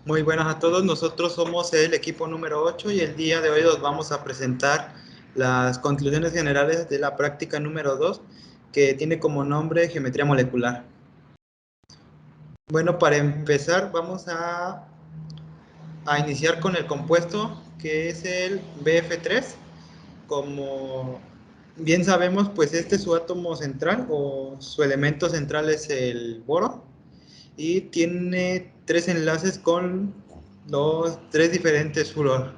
Muy buenas a todos, nosotros somos el equipo número 8 y el día de hoy os vamos a presentar las conclusiones generales de la práctica número 2 que tiene como nombre geometría molecular. Bueno, para empezar vamos a iniciar con el compuesto que es el BF3. Como bien sabemos, pues este es su átomo central o su elemento central es el boro y tiene tres enlaces con los tres diferentes fluor.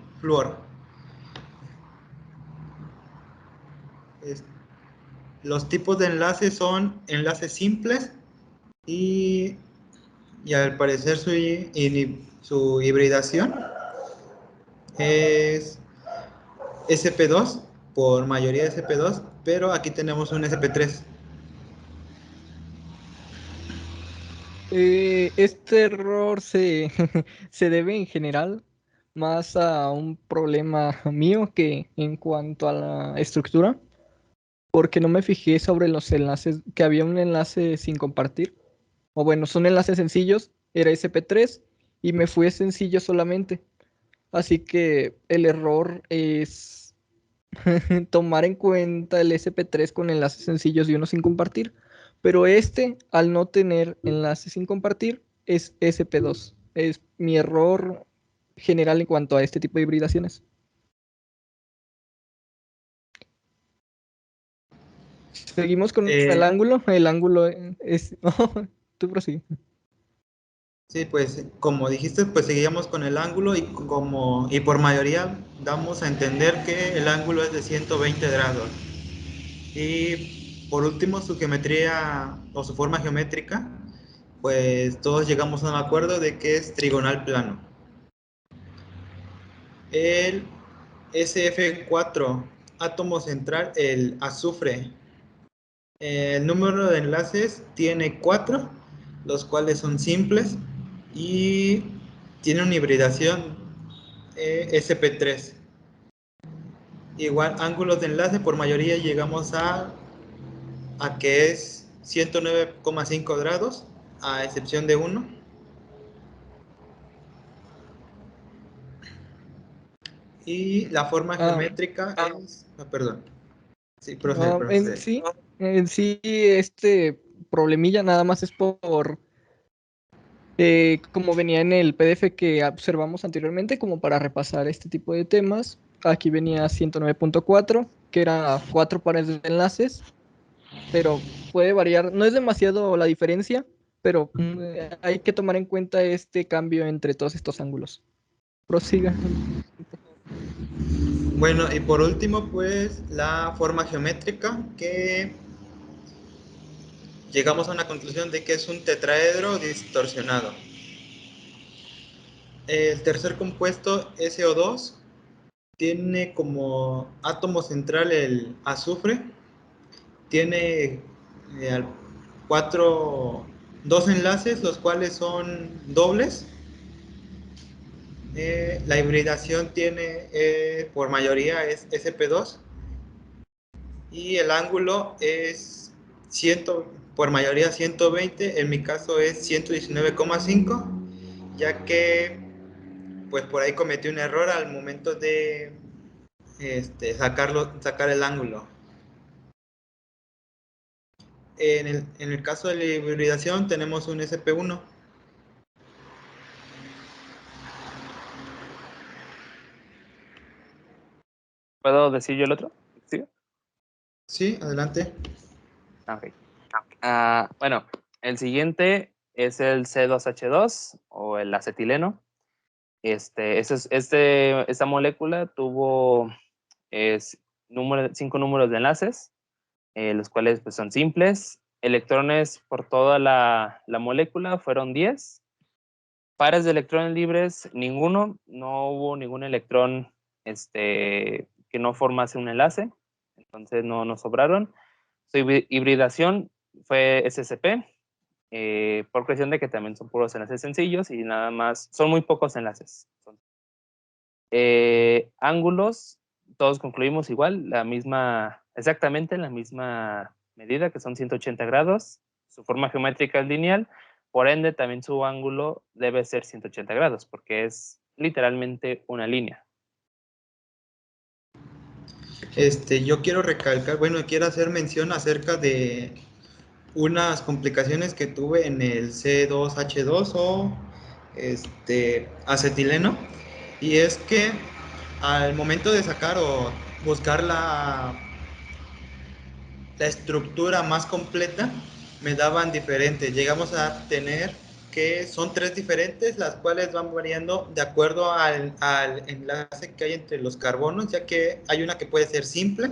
Es- los tipos de enlaces son enlaces simples y, y al parecer su hibridación es SP2, por mayoría SP2, pero aquí tenemos un SP3. Este error se debe en general más a un problema mío que en cuanto a la estructura, porque no me fijé sobre los enlaces, que había un enlace sin compartir, o bueno, son enlaces sencillos, era SP3 y me fui a sencillo solamente. Así que el error es tomar en cuenta el SP3 con enlaces sencillos y uno sin compartir. Pero este, al no tener enlaces sin compartir, es SP2. Es mi error general en cuanto a este tipo de hibridaciones. Seguimos con el Eh, ángulo. El ángulo es... Tú prosigue. sí, pues como dijiste, pues seguíamos con el ángulo y por mayoría damos a entender que el ángulo es de 120 grados. Y por último, su geometría o su forma geométrica, pues todos llegamos a un acuerdo de que es trigonal plano. El SF4, átomo central, el azufre. El número de enlaces tiene 4, los cuales son simples y tiene una hibridación SP3. Igual, ángulos de enlace por mayoría llegamos a que es 109,5 grados, a excepción de uno. Y la forma Ah, geométrica es... perdón. Sí, ah, en procede. sí, en sí, este problemilla nada más es por como venía en el PDF que observamos anteriormente, como para repasar este tipo de temas, aquí venía 109.4, que era 4 pares de enlaces, pero puede variar, no es demasiado la diferencia, pero hay que tomar en cuenta este cambio entre todos estos ángulos. Prosiga. Bueno, y por último, pues la forma geométrica, que llegamos a una conclusión de que es un tetraedro distorsionado. El tercer compuesto, SO2, tiene como átomo central el azufre, tiene eh, cuatro, dos enlaces, los cuales son dobles. La hibridación tiene, por mayoría, es SP2 y el ángulo es 100, por mayoría 120, en mi caso es 119,5, ya que pues por ahí cometí un error al momento de sacar el ángulo. En el caso de la hibridación tenemos un SP1. ¿Puedo decir yo el otro? ¿Sí? Sí, adelante. Ok. Bueno, el siguiente es el C2H2 o el acetileno. Esta molécula tuvo es, 5 números de enlaces, los cuales pues, son simples. Electrones por toda la molécula fueron 10. Pares de electrones libres, ninguno. No hubo ningún electrón que no formase un enlace, entonces no sobraron. Su hibridación fue SSP, por cuestión de que también son puros enlaces sencillos y nada más, son muy pocos enlaces. Ángulos, todos concluimos igual, exactamente en la misma medida, que son 180 grados. Su forma geométrica es lineal, por ende también su ángulo debe ser 180 grados, porque es literalmente una línea. Yo quiero recalcar, bueno, quiero hacer mención acerca de unas complicaciones que tuve en el C2H2 o acetileno, y es que al momento de sacar o buscar la estructura más completa, me daban diferentes. Llegamos a tener que son 3 diferentes, las cuales van variando de acuerdo al enlace que hay entre los carbonos, ya que hay una que puede ser simple,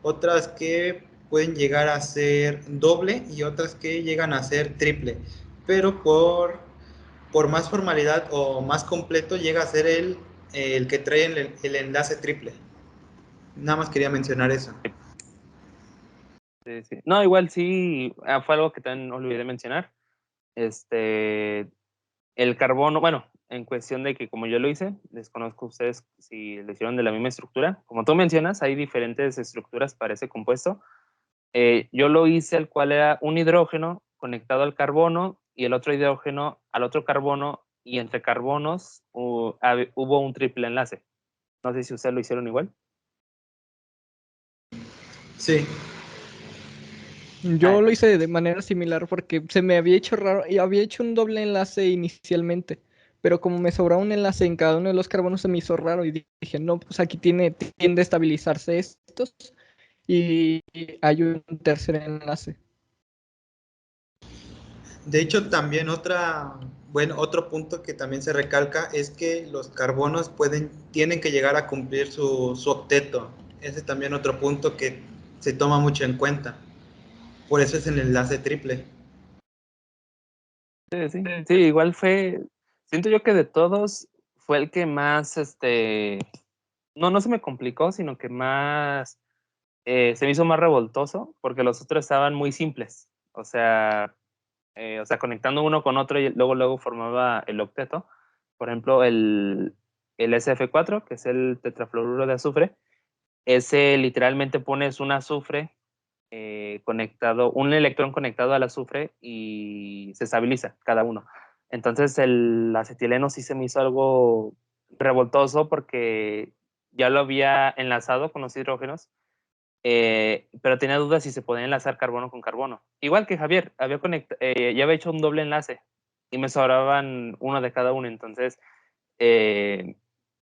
otras que pueden llegar a ser doble y otras que llegan a ser triple, pero por más formalidad o más completo llega a ser el que trae el enlace triple. Nada más quería mencionar eso. Sí, sí. No, igual sí, fue algo que también olvidé mencionar. El carbono, bueno, en cuestión de que como yo lo hice, desconozco ustedes si lo hicieron de la misma estructura. Como tú mencionas, hay diferentes estructuras para ese compuesto. Yo lo hice el cual era un hidrógeno conectado al carbono y el otro hidrógeno al otro carbono, y entre carbonos hubo un triple enlace. No sé si ustedes lo hicieron igual. Sí. Yo lo hice de manera similar porque se me había hecho raro y había hecho un doble enlace inicialmente, pero como me sobraba un enlace en cada uno de los carbonos se me hizo raro y dije, no, pues aquí tiende a estabilizarse estos y hay un tercer enlace. De hecho, también otro punto que también se recalca es que los carbonos tienen que llegar a cumplir su octeto. Ese es también otro punto que se toma mucho en cuenta. Por eso es el enlace triple. Sí, sí. Sí, igual siento yo que de todos fue el que más, no se me complicó, sino que más, se me hizo más revoltoso, porque los otros estaban muy simples. O sea, conectando uno con otro y luego formaba el octeto. Por ejemplo, el SF4, que es el tetrafluoruro de azufre, ese literalmente pones un azufre un electrón conectado al azufre y se estabiliza cada uno. Entonces el acetileno sí se me hizo algo revoltoso porque ya lo había enlazado con los hidrógenos, pero tenía dudas si se podía enlazar carbono con carbono. Igual que Javier, ya había hecho un doble enlace y me sobraban uno de cada uno. Entonces,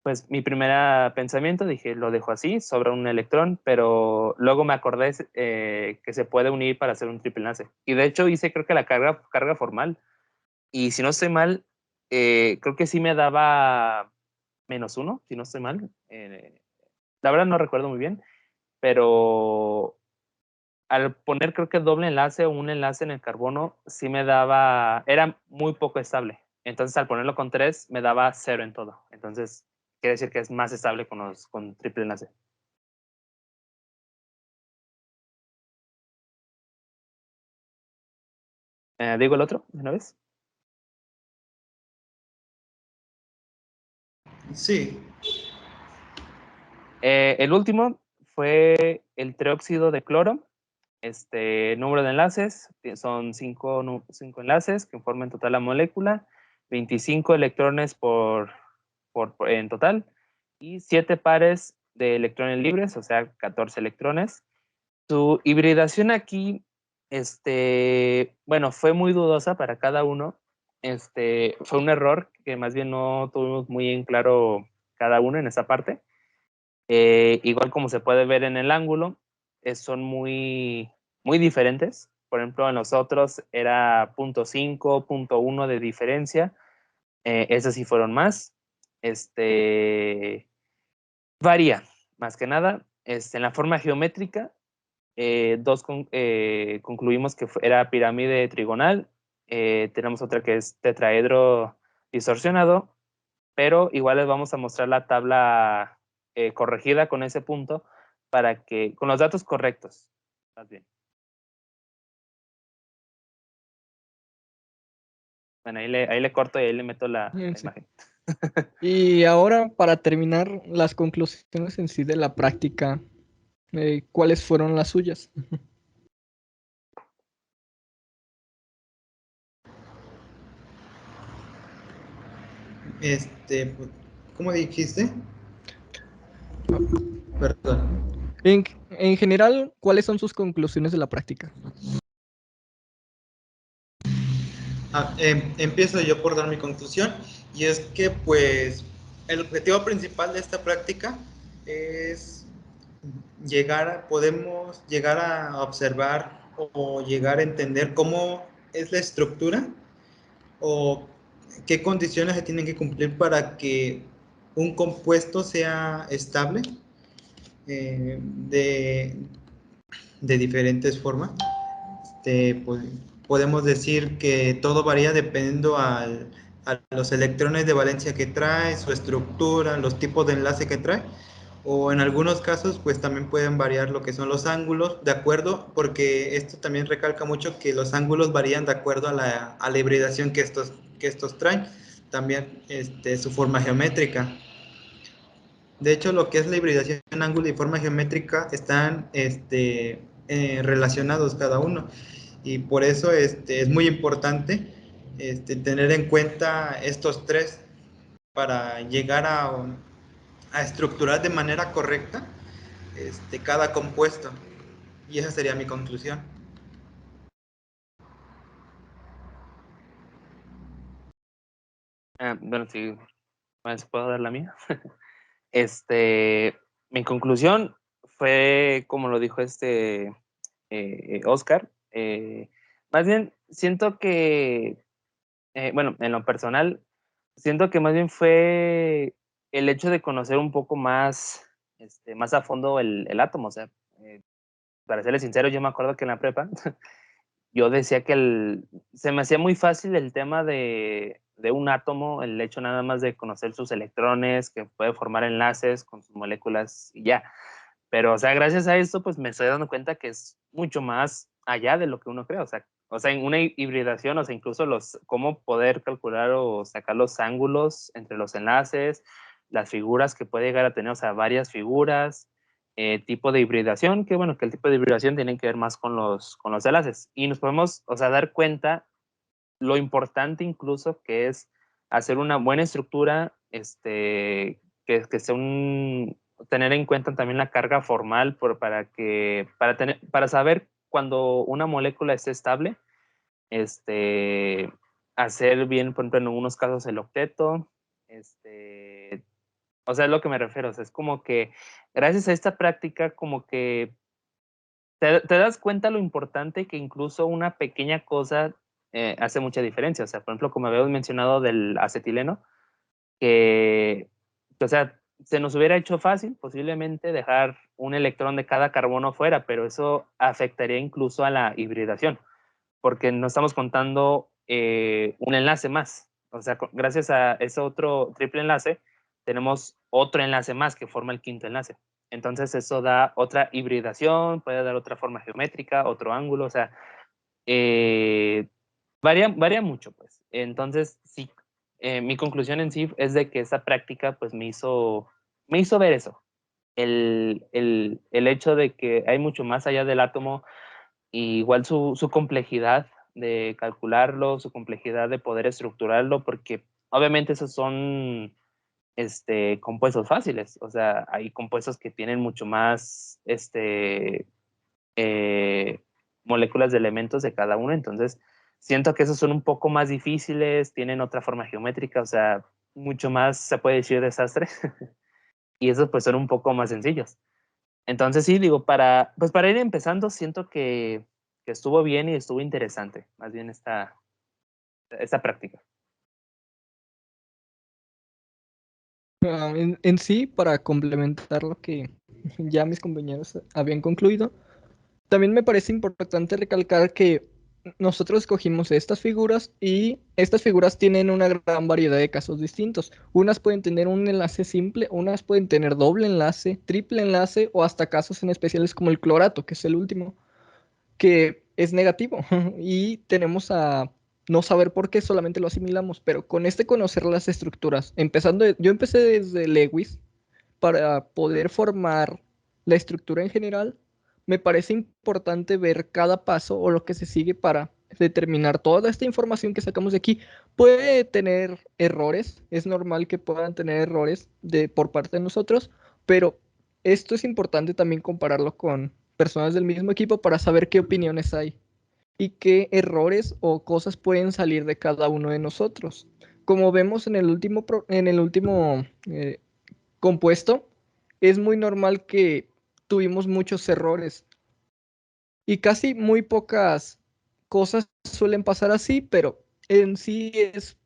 pues mi primer pensamiento, dije, lo dejo así, sobra un electrón, pero luego me acordé que se puede unir para hacer un triple enlace. Y de hecho hice creo que la carga formal. Y si no estoy mal, creo que sí me daba -1, si no estoy mal. La verdad no recuerdo muy bien, pero al poner creo que doble enlace o un enlace en el carbono, sí era muy poco estable. Entonces al ponerlo con 3 me daba 0 en todo. Entonces quiere decir que es más estable con triple enlace. ¿Digo el otro de una vez? Sí. El último fue el trióxido de cloro. Número de enlaces, son 5 enlaces que forman en total la molécula, 25 electrones en total, y 7 pares de electrones libres, o sea, 14 electrones. Su hibridación aquí, bueno, fue muy dudosa para cada uno. Fue un error que más bien no tuvimos muy en claro cada uno en esa parte. Igual como se puede ver en el ángulo, son muy, muy diferentes. Por ejemplo, en los otros era 0.5, 0.1 de diferencia. Esos sí fueron más. Varía, más que nada. En la forma geométrica, concluimos que era pirámide trigonal. Tenemos otra que es tetraedro distorsionado, pero igual les vamos a mostrar la tabla corregida con ese punto con los datos correctos. Más bien. Bueno, ahí le corto y ahí le meto la imagen. Y ahora, para terminar las conclusiones en sí de la práctica, ¿cuáles fueron las suyas? Pues, ¿cómo dijiste? Perdón. En general, ¿cuáles son sus conclusiones de la práctica? Empiezo yo por dar mi conclusión, y es que pues el objetivo principal de esta práctica es podemos llegar a observar o llegar a entender cómo es la estructura o qué condiciones se tienen que cumplir para que un compuesto sea estable, eh, de, de diferentes formas. Pues, podemos decir que todo varía dependiendo a los electrones de valencia que trae, su estructura, los tipos de enlace que trae, o en algunos casos pues también pueden variar lo que son los ángulos, de acuerdo, porque esto también recalca mucho que los ángulos varían de acuerdo a la hibridación que estos traen, también su forma geométrica. De hecho, lo que es la hibridación, ángulo y forma geométrica están relacionados cada uno. Y por eso es muy importante tener en cuenta estos tres para llegar a estructurar de manera correcta cada compuesto. Y esa sería mi conclusión. Bueno, sí, ¿más puedo dar la mía? Mi conclusión fue, como lo dijo Oscar, más bien siento que, bueno, en lo personal, siento que más bien fue el hecho de conocer un poco más, más a fondo el átomo. O sea, para serles sincero, yo me acuerdo que en la prepa yo decía que se me hacía muy fácil el tema de un átomo, el hecho nada más de conocer sus electrones, que puede formar enlaces con sus moléculas y ya. Pero, o sea, gracias a esto, pues me estoy dando cuenta que es mucho más allá de lo que uno cree. O sea, en una hibridación, o sea, incluso cómo poder calcular o sacar los ángulos entre los enlaces, las figuras que puede llegar a tener, o sea, varias figuras, tipo de hibridación, que bueno, que el tipo de hibridación tiene que ver más con los enlaces. Y nos podemos, o sea, dar cuenta lo importante incluso que es hacer una buena estructura, que sea tener en cuenta también la carga formal para saber cuando una molécula esté estable, hacer bien, por ejemplo, en algunos casos el octeto, o sea, es lo que me refiero. O sea, es como que gracias a esta práctica, como que te das cuenta lo importante que incluso una pequeña cosa hace mucha diferencia. O sea, por ejemplo, como habíamos mencionado del acetileno, que, o sea, se nos hubiera hecho fácil posiblemente dejar un electrón de cada carbono fuera, pero eso afectaría incluso a la hibridación, porque no estamos contando un enlace más. O sea, gracias a ese otro triple enlace, tenemos otro enlace más que forma el quinto enlace. Entonces eso da otra hibridación, puede dar otra forma geométrica, otro ángulo, o sea, eh, varía mucho, pues. Entonces, sí, mi conclusión en sí es de que esa práctica, pues, me hizo ver eso. El hecho de que hay mucho más allá del átomo, y igual su complejidad de calcularlo, su complejidad de poder estructurarlo, porque obviamente esos son compuestos fáciles. O sea, hay compuestos que tienen mucho más eh, moléculas de elementos de cada uno. Entonces, siento que esos son un poco más difíciles, tienen otra forma geométrica, o sea, mucho más, se puede decir, desastre. Y esos pues son un poco más sencillos. Entonces sí, digo, pues para ir empezando, siento que estuvo bien y estuvo interesante, más bien esta práctica. En sí, para complementar lo que ya mis compañeros habían concluido, también me parece importante recalcar que nosotros escogimos estas figuras y estas figuras tienen una gran variedad de casos distintos. Unas pueden tener un enlace simple, unas pueden tener doble enlace, triple enlace o hasta casos en especiales como el clorato, que es el último, que es negativo. Y tenemos a no saber por qué solamente lo asimilamos, pero con conocer las estructuras, yo empecé desde Lewis para poder formar la estructura en general. Me parece importante ver cada paso o lo que se sigue para determinar toda esta información que sacamos de aquí. Puede tener errores, es normal que puedan tener errores por parte de nosotros, pero esto es importante también compararlo con personas del mismo equipo para saber qué opiniones hay y qué errores o cosas pueden salir de cada uno de nosotros. Como vemos en el último compuesto, es muy normal que tuvimos muchos errores y casi muy pocas cosas suelen pasar así, pero en sí es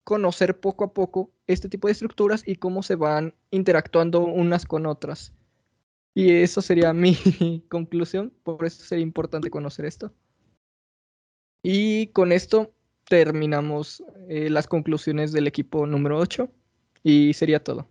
conocer poco a poco este tipo de estructuras y cómo se van interactuando unas con otras. Y eso sería mi conclusión, por eso sería importante conocer esto. Y con esto terminamos las conclusiones del equipo número 8 y sería todo.